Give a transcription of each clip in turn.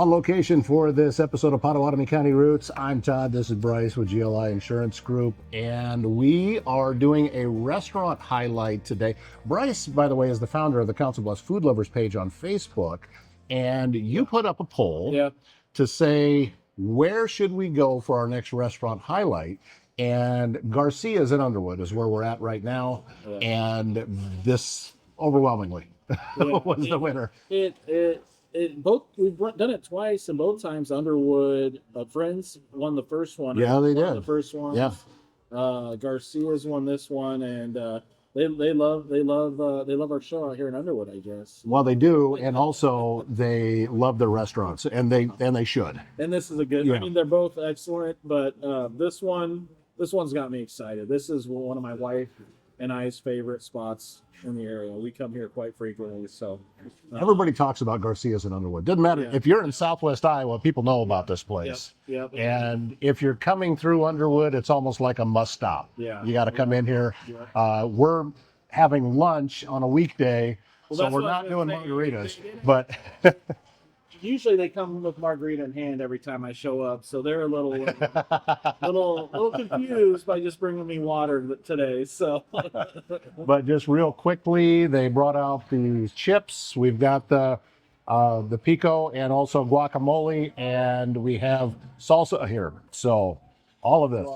On location for this episode of Pottawattamie County Roots, I'm Todd. This is Bryce with GLI Insurance Group, and we are doing a restaurant highlight today. Bryce, by the way, is the founder of the Council Bluffs Food Lovers page on Facebook, and you put up a poll to say, where should we go for our next restaurant highlight? And Garcia's in Underwood is where we're at right now, and this overwhelmingly was the winner. Both we've done it twice, and both times Underwood friends won the first one. Yeah, they did the first one. Yeah, Garcia's won this one, and they love our show out here in Underwood, I guess. Well, they do, and also they love their restaurants, and they should. And this is a good. I mean, they're both excellent, but this one's got me excited. This is one of my wife and I's favorite spots in the area. We come here quite frequently, so everybody talks about Garcia's in Underwood. Doesn't matter if you're in Southwest Iowa, people know about this place. Yep. And if you're coming through Underwood, it's almost like a must stop. You got to come in here. We're having lunch on a weekday, so we're not doing margaritas, but usually they come with margarita in hand every time I show up, so they're a little confused by just bringing me water today. So, but just real quickly, they brought out the chips. We've got the pico and also guacamole, and we have salsa here. So, all of this,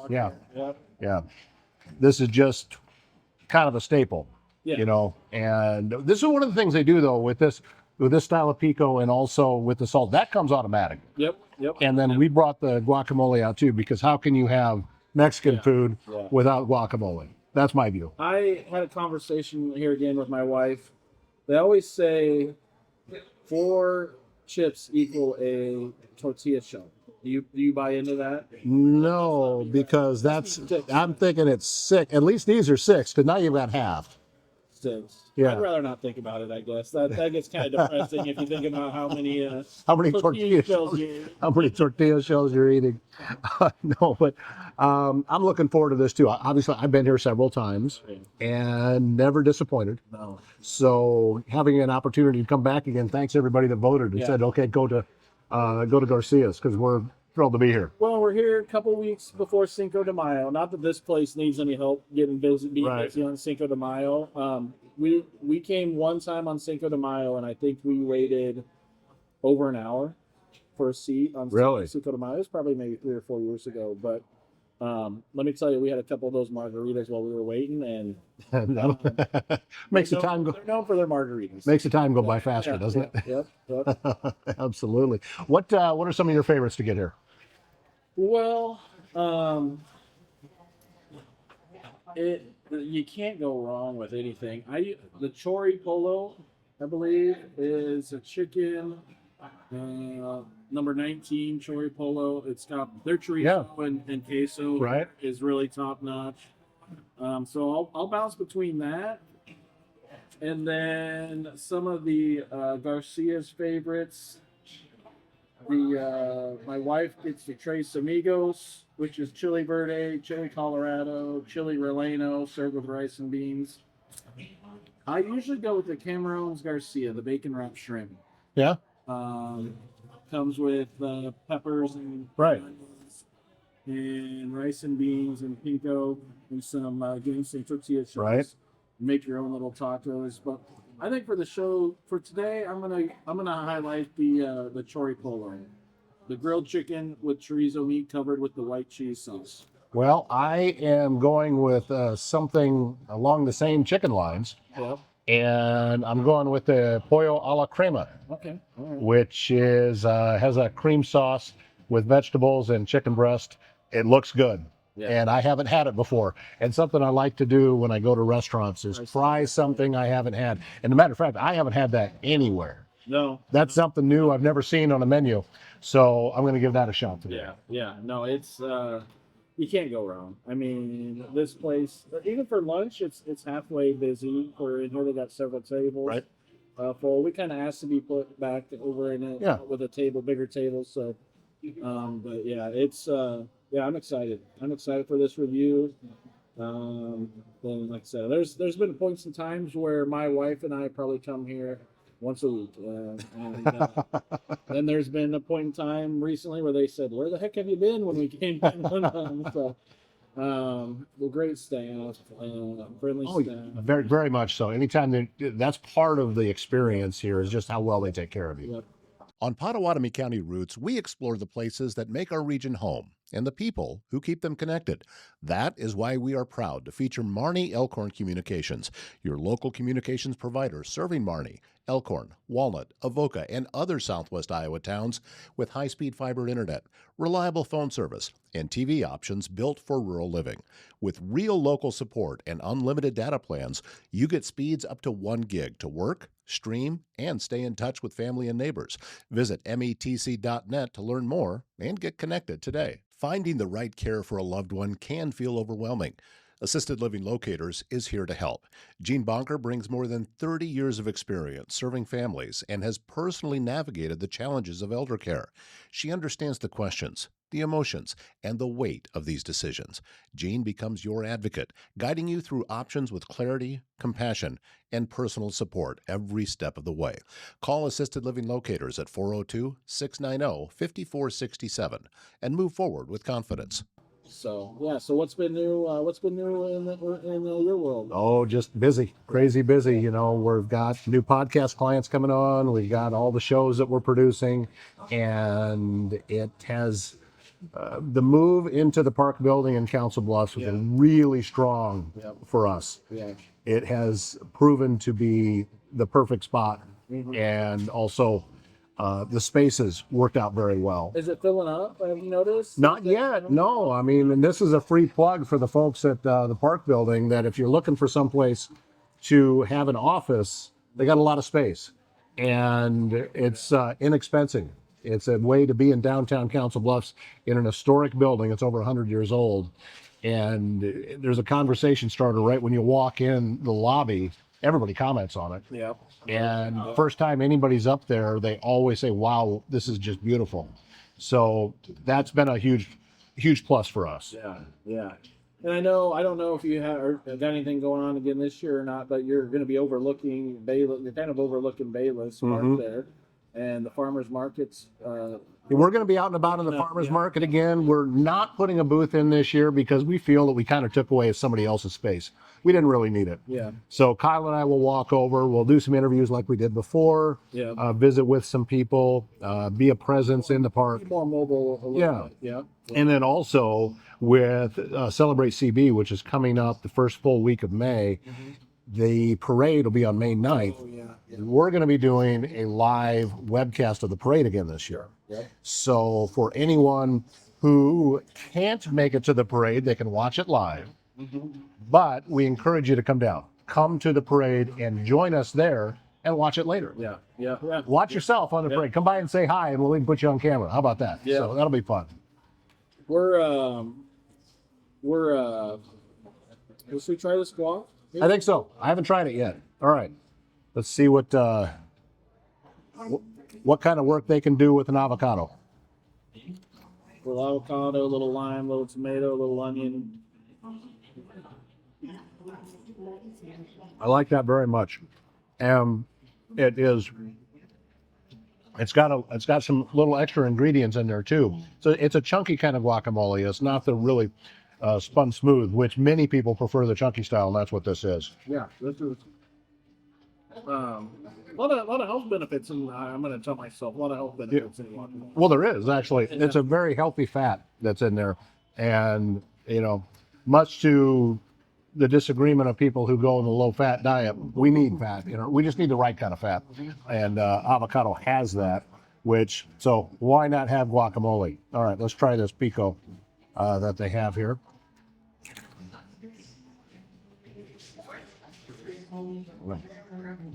yeah. This is just kind of a staple, you know. And this is one of the things they do though with this style of pico and also with the salt, that comes automatic. Yep. And then we brought the guacamole out too, because how can you have Mexican food without guacamole? That's my view. I had a conversation here again with my wife. They always say 4 chips equal a tortilla shell. Do you buy into that? No, because I'm thinking it's 6. At least these are 6, because now you've got half. 6. Yeah. I'd rather not think about it, I guess. That gets kind of depressing if you think about how many tortilla shells you eat. How many tortilla shells you're eating. No, but I'm looking forward to this too. Obviously, I've been here several times and never disappointed. No. So having an opportunity to come back again, thanks everybody that voted and said, okay, go to Garcia's, because we're thrilled to be here. Well, we're here a couple weeks before Cinco de Mayo. Not that this place needs any help getting busy on Cinco de Mayo. We came one time on Cinco de Mayo, and I think we waited over an hour for a seat on Cinco de Mayo. It was probably maybe 3 or 4 years ago. But let me tell you, we had a couple of those margaritas while we were waiting, and makes the time go. They're known for their margaritas. Makes the time go by faster, doesn't it? Yep. Absolutely. What are some of your favorites to get here? Well, you can't go wrong with anything. The choripollo, I believe, is a chicken. Number 19 choripollo. It's got their chorizo and queso is really top notch. So I'll bounce between that and then some of the Garcia's favorites. My wife gets the Tres Amigos, which is chili verde, chili colorado, chili relleno, served with rice and beans. I usually go with the Cameron's Garcia, the bacon wrapped shrimp. Yeah. Comes with peppers and onions and rice and beans and pinko and some tortilla shells. Right. Make your own little tacos, but I think for the show for today, I'm gonna highlight the choripollo, the grilled chicken with chorizo meat covered with the white cheese sauce. Well, I am going with something along the same chicken lines. Yep. And I'm going with the pollo a la crema, which is has a cream sauce with vegetables and chicken breast. It looks good. And I haven't had it before. And something I like to do when I go to restaurants is try something I haven't had. And as a matter of fact, I haven't had that anywhere. No. That's something new I've never seen on a menu. So I'm going to give that a shot today. Yeah. No, it's you can't go wrong. I mean, this place, even for lunch, it's halfway busy. We're in here, they got several tables full. We kind of asked to be put back over in it with a bigger table. So, but yeah, it's I'm excited. I'm excited for this review. Then, like I said, there's been points and times where my wife and I probably come here once a week. Then there's been a point in time recently where they said, "Where the heck have you been?" when we came in. So, well, great staff, friendly staff. Very, very much so. Anytime that's part of the experience here is just how well they take care of you. Yep. On Pottawattamie County Roots, we explore the places that make our region home and the people who keep them connected. That is why we are proud to feature Marnie Elkhorn Communications, your local communications provider serving Marnie, Elkhorn, Walnut, Avoca, and other southwest Iowa towns with high-speed fiber internet, reliable phone service, and TV options built for rural living. With real local support and unlimited data plans, you get speeds up to 1 gig to work, stream, and stay in touch with family and neighbors. Visit metc.net to learn more and get connected today. Finding the right care for a loved one can feel overwhelming. Assisted Living Locators is here to help. Jean Bonker brings more than 30 years of experience serving families and has personally navigated the challenges of elder care. She understands the questions, the emotions, and the weight of these decisions. Jean becomes your advocate, guiding you through options with clarity, compassion, and personal support every step of the way. Call Assisted Living Locators at 402-690-5467 and move forward with confidence. So yeah. So what's been new? What's been new in your world? Oh, just busy, crazy busy. You know, we've got new podcast clients coming on. We've got all the shows that we're producing, and it has the move into the park building in Council Bluffs has been really strong for us. Yeah. It has proven to be the perfect spot, and also the spaces worked out very well. Is it filling up? Have you noticed? Not yet, no. I mean, and this is a free plug for the folks at the park building that if you're looking for someplace to have an office, they got a lot of space, and it's inexpensive. It's a way to be in downtown Council Bluffs in an historic building. It's over 100 years old, and there's a conversation starter right when you walk in the lobby. Everybody comments on it. Yeah. And first time anybody's up there, they always say, "Wow, this is just beautiful." So that's been a huge plus for us. Yeah. Yeah. And I don't know if you have got anything going on again this year or not, but you're going to be overlooking Bayless. You're kind of overlooking Bayless Park there, and the farmers markets. We're going to be out and about in the farmers market again. We're not putting a booth in this year because we feel that we kind of took away somebody else's space. We didn't really need it. Yeah. So Kyle and I will walk over. We'll do some interviews like we did before. Yeah. Visit with some people. Be a presence in the park. More mobile. A little bit. Yeah. And then also with Celebrate CB, which is coming up the first full week of May. The parade will be on May 9th. Oh, yeah. We're going to be doing a live webcast of the parade again this year. Yep. So for anyone who can't make it to the parade, they can watch it live. But we encourage you to come down. Come to the parade and join us there and watch it later. Yeah. Watch yourself on the parade. Come by and say hi, and we'll even put you on camera. How about that? Yeah. So that'll be fun. Let's we try this guac? I think so. I haven't tried it yet. All right. Let's see what kind of work they can do with an avocado. A little avocado, a little lime, a little tomato, a little onion. I like that very much. It's got some little extra ingredients in there too. So it's a chunky kind of guacamole. It's not the really spun smooth, which many people prefer the chunky style, and that's what this is. Yeah, this is a lot of health benefits, and I'm going to tell myself a lot of health benefits in guacamole. Well, there is actually. It's a very healthy fat that's in there, and much to the disagreement of people who go on the low-fat diet, we need fat. We just need the right kind of fat, and avocado has that. So why not have guacamole? All right, let's try this pico that they have here.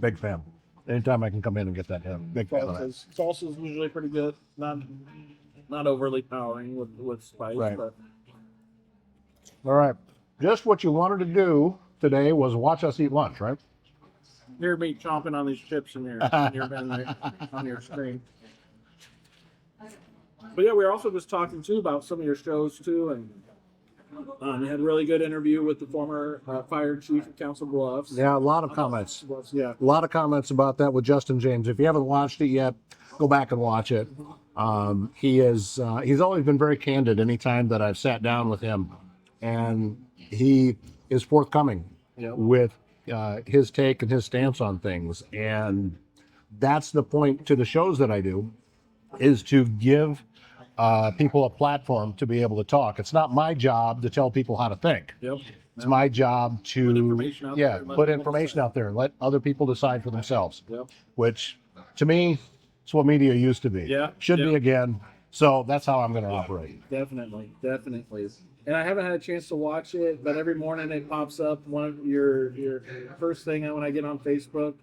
Big fan. Anytime I can come in and get that, big fan of that. Salsa is usually pretty good. Not overly powering with spice. Right. But... All right. Just what you wanted to do today was watch us eat lunch, right? Hear me chomping on these chips in your on your screen. But yeah, we were also just talking too about some of your shows too, and We had a really good interview with the former fire chief of Council Bluffs. Yeah, a lot of comments. Yeah. A lot of comments about that with Justin James. If you haven't watched it yet, go back and watch it. He's always been very candid anytime that I've sat down with him, and he is forthcoming with his take and his stance on things. And that's the point to the shows that I do, is to give people a platform to be able to talk. It's not my job to tell people how to think. Yep. It's my job to put information out there and let other people decide for themselves. Yep. Which, to me, it's what media used to be. Yeah. Should be again. So that's how I'm going to operate. Definitely. And I haven't had a chance to watch it, but every morning it pops up. One of your first thing when I get on Facebook,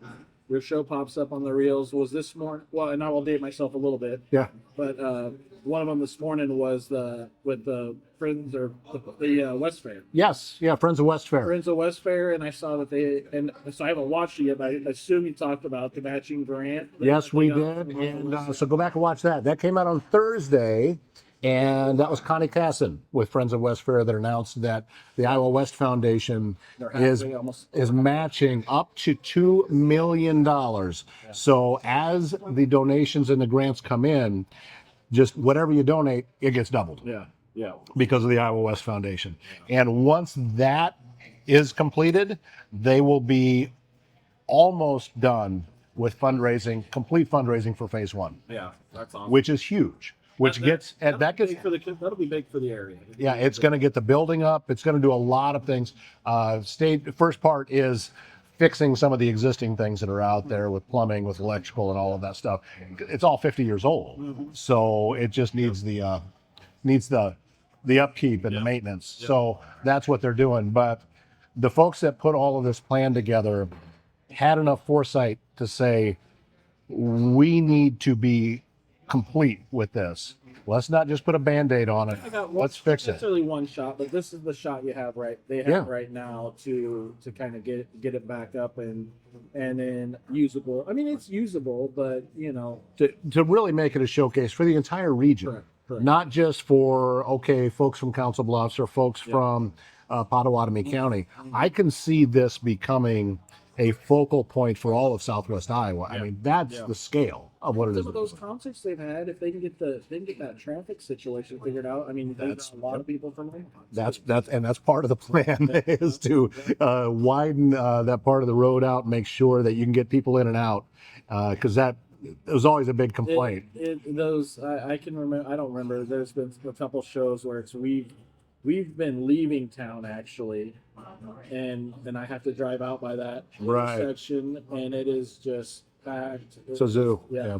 your show pops up on the reels. Was this morning? Well, and I will date myself a little bit. Yeah. But one of them this morning was with the Friends or the West Fair. Yes. Yeah. Friends of West Fair. Friends of West Fair, and I saw that so I haven't watched it yet, but I assume you talked about the matching grant. Yes, we did. And so go back and watch that. That came out on Thursday. And that was Connie Casson with Friends of West Fair that announced that the Iowa West Foundation is matching up to $2 million. So as the donations and the grants come in, just whatever you donate, it gets doubled. Yeah. Because of the Iowa West Foundation. And once that is completed, they will be almost done with complete fundraising for phase 1. Yeah, that's awesome. Which is huge. That'll be big for the area. Yeah, it's going to get the building up. It's going to do a lot of things. The first part is fixing some of the existing things that are out there with plumbing, with electrical, and all of that stuff. It's all 50 years old, so it just needs the upkeep and the maintenance. So that's what they're doing. But the folks that put all of this plan together had enough foresight to say, we need to be complete with this. Let's not just put a Band-Aid on it. Let's fix it. It's only one shot, but this is the shot you have right now to kind of get it back up and then usable. I mean, it's usable, but to really make it a showcase for the entire region. Correct. Not just for folks from Council Bluffs or folks from Pottawattamie County. I can see this becoming a focal point for all of Southwest Iowa. I mean, that's the scale of what it is. Some of those concerts they've had, if they can get that traffic situation figured out, I mean, that's a lot of people from there. That's part of the plan is to widen that part of the road out and make sure that you can get people in and out, because that was always a big complaint. I can remember. I don't remember. There's been a couple shows where we've been leaving town actually, and I have to drive out by that section, and it is just packed. So zoo. Yeah.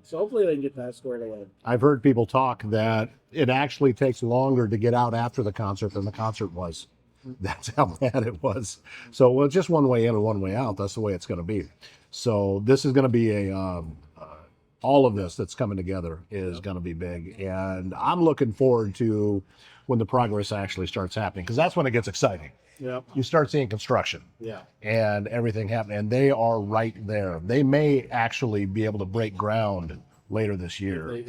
So hopefully they can get that squared away. I've heard people talk that it actually takes longer to get out after the concert than the concert was. That's how bad it was. So it's just one way in and one way out. That's the way it's going to be. So this is going to be all of this that's coming together is going to be big, and I'm looking forward to when the progress actually starts happening, because that's when it gets exciting. Yeah. You start seeing construction and everything happening, and they are right there. They may actually be able to break ground later this year.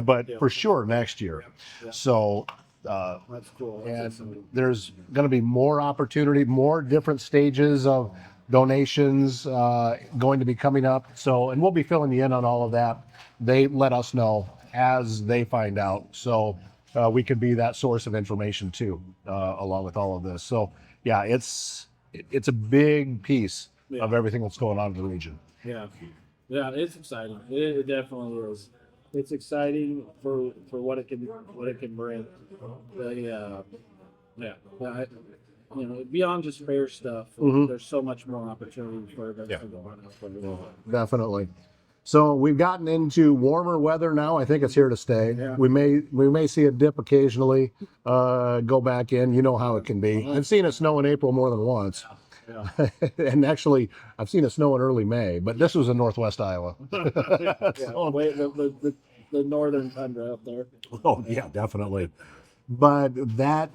But for sure next year. Yeah. So that's cool. And there's going to be more opportunity, more different stages of donations going to be coming up. So, and we'll be filling you in on all of that. They let us know as they find out. So we can be that source of information too, along with all of this. So yeah, it's a big piece of everything that's going on in the region. Yeah, it's exciting. It definitely is. It's exciting for what it can bring. Beyond just fair stuff, there's so much more opportunity for events to go on. Definitely. So we've gotten into warmer weather now. I think it's here to stay. Yeah. We may see a dip occasionally, go back in. You know how it can be. I've seen it snow in April more than once. Yeah. And actually, I've seen it snow in early May, but this was in Northwest Iowa. The northern tundra up there. Oh, yeah, definitely. But that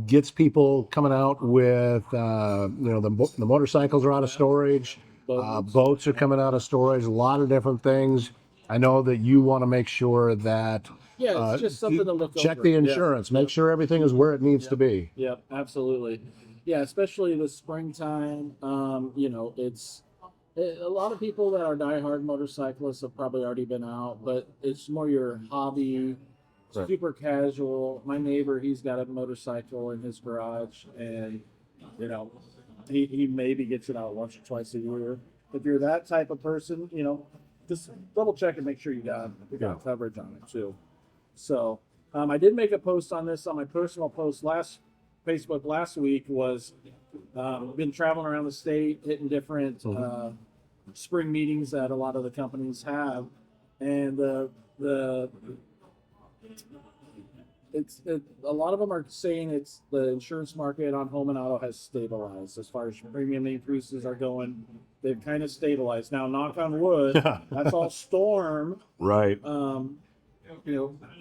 gets people coming out with, the motorcycles are out of storage. Boats are coming out of storage, a lot of different things. I know that you want to make sure that Yeah, it's just something to look check over. the insurance, make sure everything is where it needs to be. Yep, absolutely. Yeah, especially the springtime. A lot of people that are diehard motorcyclists have probably already been out, but it's more your hobby, Right. super casual. My neighbor, he's got a motorcycle in his garage, and you know, he maybe gets it out once or twice a year. If you're that type of person, just double check and make sure you got coverage on it too. So I did make a post on this on my personal post Facebook last week. Was been traveling around the state, hitting different spring meetings that a lot of the companies have, and a lot of them are saying it's the insurance market on home and auto has stabilized as far as premium increases are going. They've kind of stabilized now. Knock on wood. That's all storm. Right.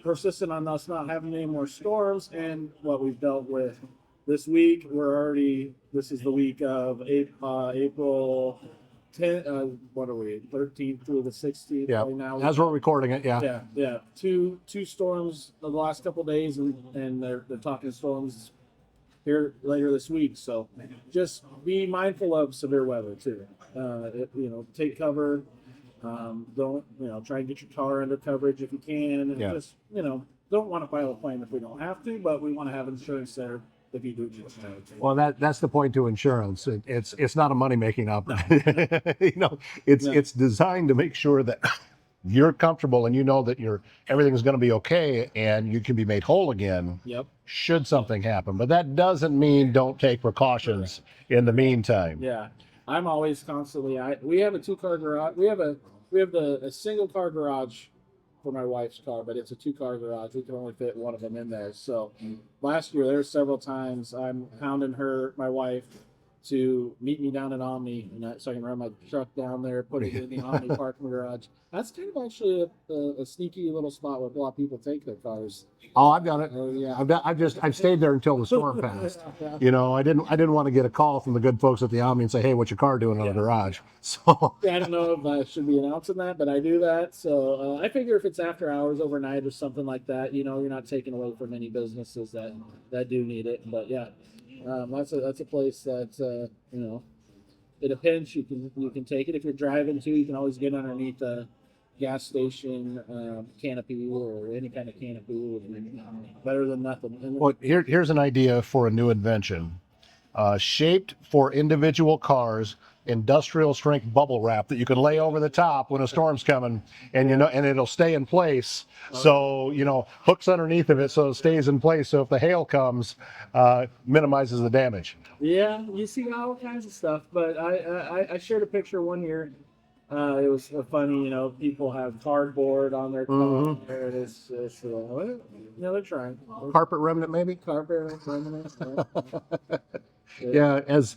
Persistent on us not having any more storms, and what we've dealt with this week. This is the week of April 10th. What are we? 13th through the 16th. Yeah. Right now. As we're recording it. Yeah. Yeah. Two storms the last couple of days, and they're talking storms here later this week. So just be mindful of severe weather too. Take cover. Don't try and get your car under coverage if you can, and just don't want to file a claim if we don't have to, but we want to have insurance there if you do. Well, that's the point to insurance. It's not a money making opportunity. It's designed to make sure that you're comfortable and you know that everything's going to be okay and you can be made whole again. Yep. Should something happen, but that doesn't mean don't take precautions in the meantime. Yeah, I'm always constantly. We have a 2-car garage. We have a single car garage for my wife's car, but it's a 2-car garage. We can only fit one of them in there. So last year there were several times I'm hounding my wife, to meet me down at Omni, so I can run my truck down there, put it in the Omni parking garage. That's kind of actually a sneaky little spot where a lot of people take their cars. Oh, I've done it. Yeah. I've stayed there until the storm passed. Yeah. I didn't want to get a call from the good folks at the Omni and say, "Hey, what's your car doing in the garage?" So I don't know if I should be announcing that, but I do that. So I figure if it's after hours, overnight, or something like that, you're not taking away from any businesses that do need it. But yeah. That's a place that in a pinch you can take it. If you're driving too, you can always get underneath a gas station canopy or any kind of canopy. Better than nothing. Well, here's an idea for a new invention. Shaped for individual cars, industrial strength bubble wrap that you can lay over the top when a storm's coming, and and it'll stay in place. So hooks underneath of it so it stays in place. So if the hail comes, minimizes the damage. Yeah, you see all kinds of stuff. But I shared a picture one year. It was funny, people have cardboard on their car. Mm-hmm. They're trying. Carpet remnant, maybe. Carpet remnant. Yeah, as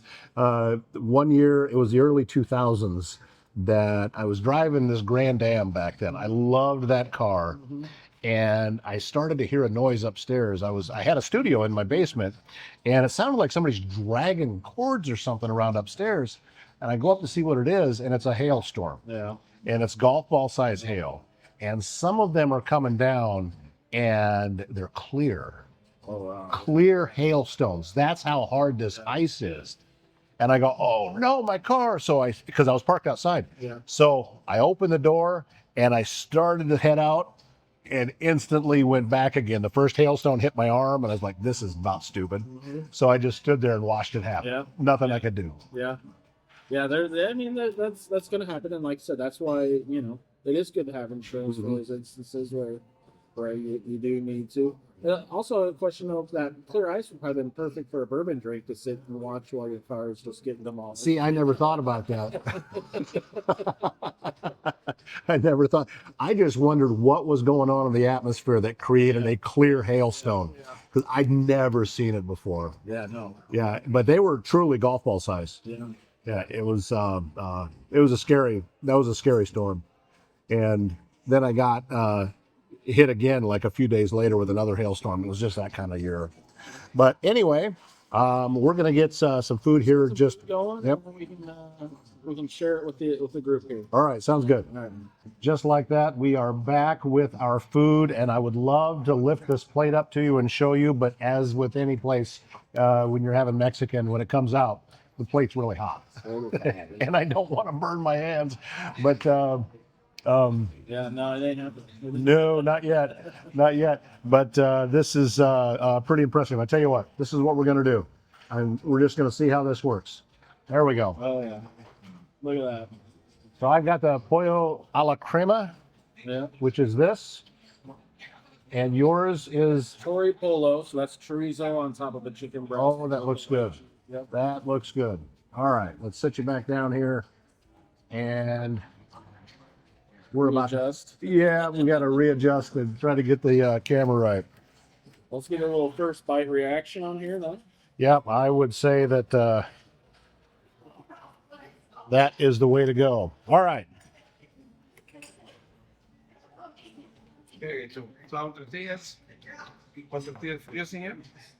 one year, it was the early 2000s, that I was driving this Grand Am back then. I loved that car. Mm-hmm. And I started to hear a noise upstairs. I had a studio in my basement, and it sounded like somebody's dragging cords or something around upstairs. And I go up to see what it is, and it's a hailstorm. Yeah. And it's golf ball size hail. And some of them are coming down, and they're clear. Oh, wow. Clear hailstones. That's how hard this ice is. And I go, oh no, my car. Because I was parked outside. Yeah. So I opened the door and I started to head out and instantly went back again. The first hailstone hit my arm and I was like, this is not stupid. Mm-hmm. So I just stood there and watched it happen. Yeah. Nothing I could do. Yeah. Yeah. That's going to happen. And like I said, that's why, it is good to have insurance for those instances where you do need to. Also, a question of that clear ice would probably been perfect for a bourbon drink to sit and watch while your car is just getting them all. See, I never thought about that. I never thought. I just wondered what was going on in the atmosphere that created a clear hailstone, because I'd never seen it before. Yeah, no. Yeah, but they were truly golf ball size. Yeah. Yeah, it was a scary storm, and then I got hit again like a few days later with another hailstorm. It was just that kind of year. But anyway, We're gonna get some food here. Just going. Yep. And we can share it with the group here. All right, sounds good. All right. Just like that, we are back with our food, and I would love to lift this plate up to you and show you, but as with any place, when you're having Mexican, when it comes out, the plate's really hot. And I don't want to burn my hands, but Yeah, no, it ain't happening. no, not yet. Not yet. But this is pretty impressive. I tell you what, this is what we're going to do. And we're just going to see how this works. There we go. Oh, yeah. Look at that. So I've got the pollo a la crema, Yeah. which is this. And yours is, Choripollo, so that's chorizo on top of a chicken breast. oh, that looks good. Yep. That looks good. All right, let's sit you back down here. And we're about to, Readjust. yeah, we got to readjust and try to get the camera right. Let's get a little first bite reaction on here, then. Yep, I would say that that is the way to go. All right. Okay, so son tortillas, con tortillas frías, señor.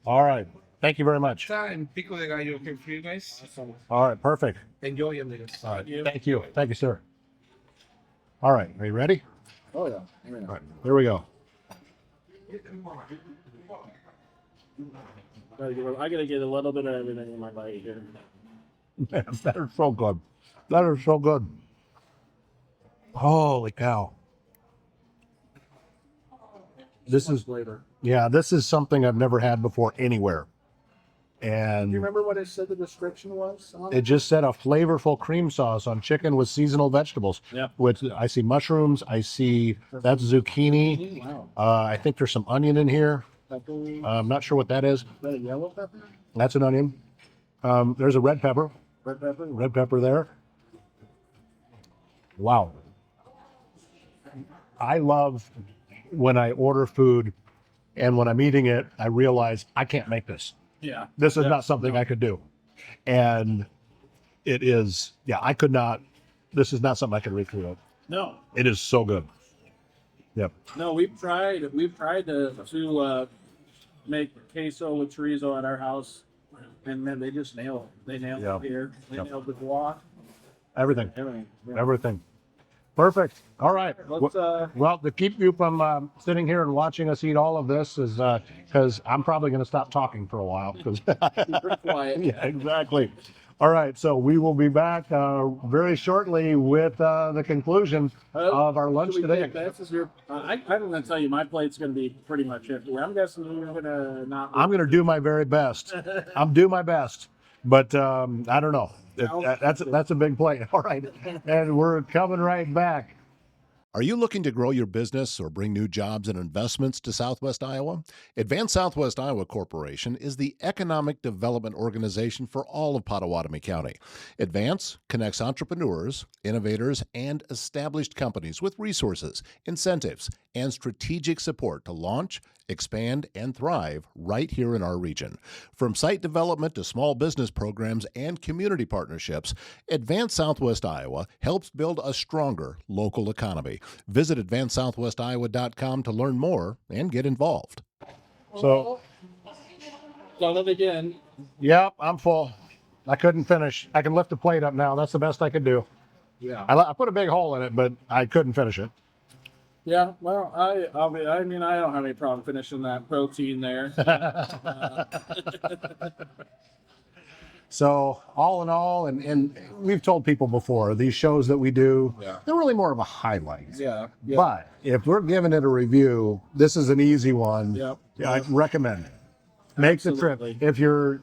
All right. Thank you very much. Está en pico de gallo here for you guys. All right, perfect. Enjoy, amigos. All right. Thank you. Thank you, sir. All right, are you ready? Oh, yeah. All right, here we go. I gotta get a little bit of everything in my bite here. Man, that is so good. That is so good. Holy cow. This is, Flavor. yeah, this is something I've never had before anywhere. Do you And remember what it said the description was on it just said a flavorful cream sauce on chicken with seasonal vegetables. Yeah. Which I see mushrooms, I see that's zucchini. Wow. I think there's some onion in here. Pepper. Is I'm not sure what that is. that a yellow pepper? That's an onion. There's a red pepper. Red pepper? Red pepper there. Wow. I love when I order food and when I'm eating it, I realize I can't make this. Yeah. This is Yeah. not something I could do. And it is, yeah, I could not, this is not something I could recreate. No. It is so good. Yep. No, we've tried to make queso with chorizo at our house, and man, they just nail it. They nailed Yeah. it here. They Yep. nailed the guac, Everything. everything. Yeah. Everything. Perfect. All right. Let's Well, to keep you from sitting here and watching us eat all of this is because I'm probably going to stop talking for a while. Cause be pretty quiet. yeah, exactly. All right. So we will be back very shortly with the conclusion of our lunch Should we today. take this as your? I'm going to tell you, my plate's going to be pretty much it. I'm guessing you're going to not. I'm going to do my very best. I'm do my best, but I don't know. That's a big plate. All right, and we're coming right back. Are you looking to grow your business or bring new jobs and investments to Southwest Iowa? Advanced Southwest Iowa Corporation is the economic development organization for all of Pottawattamie County. Advance connects entrepreneurs, innovators, and established companies with resources, incentives, and strategic support to launch, expand, and thrive right here in our region. From site development to small business programs and community partnerships, Advance Southwest Iowa helps build a stronger local economy. Visit advancesouthwestiowa.com to learn more and get involved. So, Done it again. yep, I'm full. I couldn't finish. I can lift the plate up now. That's the best I could do. Yeah. I put a big hole in it, but I couldn't finish it. Yeah. Well, I mean, I don't have any problem finishing that protein there. So all in all, and we've told people before, these shows that we do, Yeah. they're really more of a highlight. Yeah. Yeah. But if we're giving it a review, this is an easy one. Yep. Yeah, I recommend it. Make the Absolutely. trip. If you're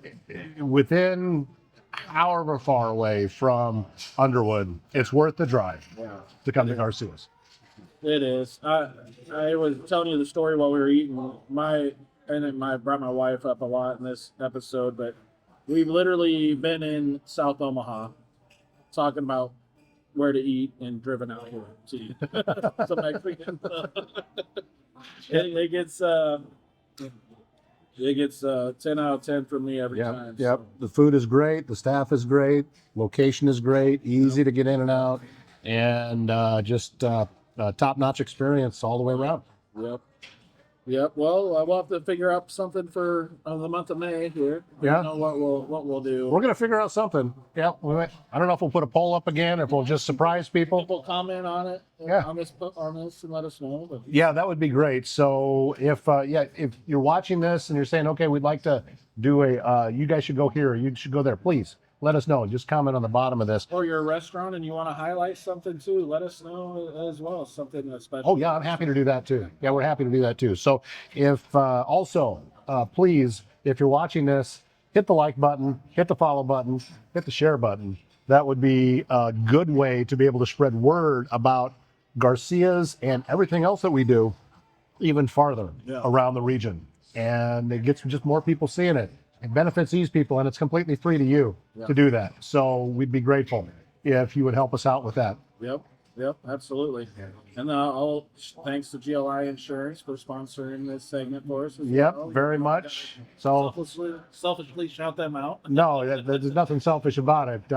within however far away from Underwood, it's worth the drive Yeah. to come to Garcia's. It is. I was telling you the story while we were eating. I brought my wife up a lot in this episode, but we've literally been in South Omaha talking about where to eat and driven out here to eat some Mexican stuff. It gets 10 out of 10 from me every time. Yep. So. The food is great. The staff is great. Location is great. Easy to get in and out, and just top-notch experience all the way around. Yep. Yep. Well, we'll have to figure out something for the month of May here. I Yeah. don't know what we'll do. We're gonna figure out something. Yeah. I don't know if we'll put a poll up again, if we'll just surprise people. People comment on it. Yeah. On this and let us know. But Yeah, that would be great. So if if you're watching this and you're saying, okay, we'd like to do you guys should go here, you should go there, please let us know. Just comment on the bottom of this. or you're a restaurant and you want to highlight something too, let us know as well. Something that's special. Oh yeah, I'm happy to do that too. Yeah, we're happy to do that too. So if also please, if you're watching this, hit the like button, hit the follow button, hit the share button. That would be a good way to be able to spread word about Garcia's and everything else that we do even farther around the region. And it gets just more people seeing it. It benefits these people, and it's completely free to you to do that. So we'd be grateful if you would help us out with that. Yep, absolutely. And thanks to GLI Insurance for sponsoring this segment for us. Yep, very much. So Selfishly shout them out. no, there's nothing selfish about it.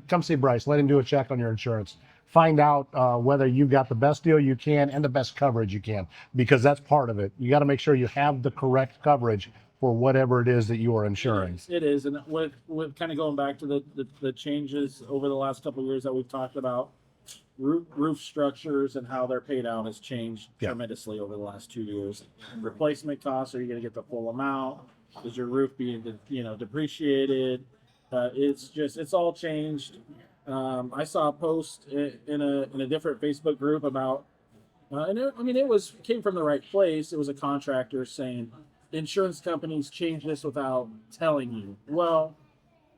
Come see Bryce. Let him do a check on your insurance. Find out whether you've got the best deal you can and the best coverage you can, because that's part of it. You got to make sure you have the correct coverage for whatever it is that you are insuring. It is, and with kind of going back to the changes over the last couple of years that we've talked about, roof structures and how they're paid out has changed tremendously over the last 2 years. Replacement costs, are you going to get the full amount? Is your roof being depreciated? It's all changed. I saw a post in a different Facebook group about, and it came from the right place. It was a contractor saying insurance companies change this without telling you. Well,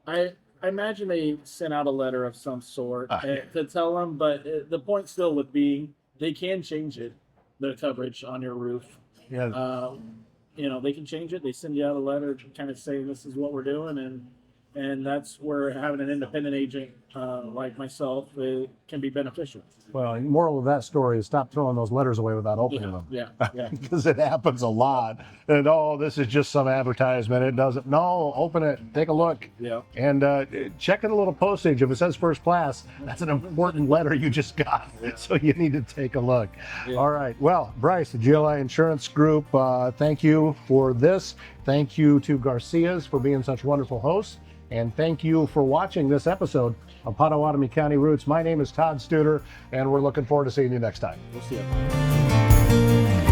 I imagine they sent out a letter of some sort to tell them, but the point still would be they can change it, the coverage on your roof. Yeah. They can change it. They send you out a letter kind of saying this is what we're doing, and that's where having an independent agent like myself can be beneficial. Well, moral of that story is stop throwing those letters away without opening them. Yeah. Because it happens a lot. And this is just some advertisement. It doesn't. No, open it, take a look. Yeah. And check it a little postage. If it says first class, that's an important letter you just got. So you need to take a look. Yeah. All right. Well, Bryce, the GLI Insurance Group, thank you for this. Thank you to Garcia's for being such wonderful hosts. And thank you for watching this episode of Pottawattamie County Roots. My name is Todd Studer, and we're looking forward to seeing you next time. We'll see you.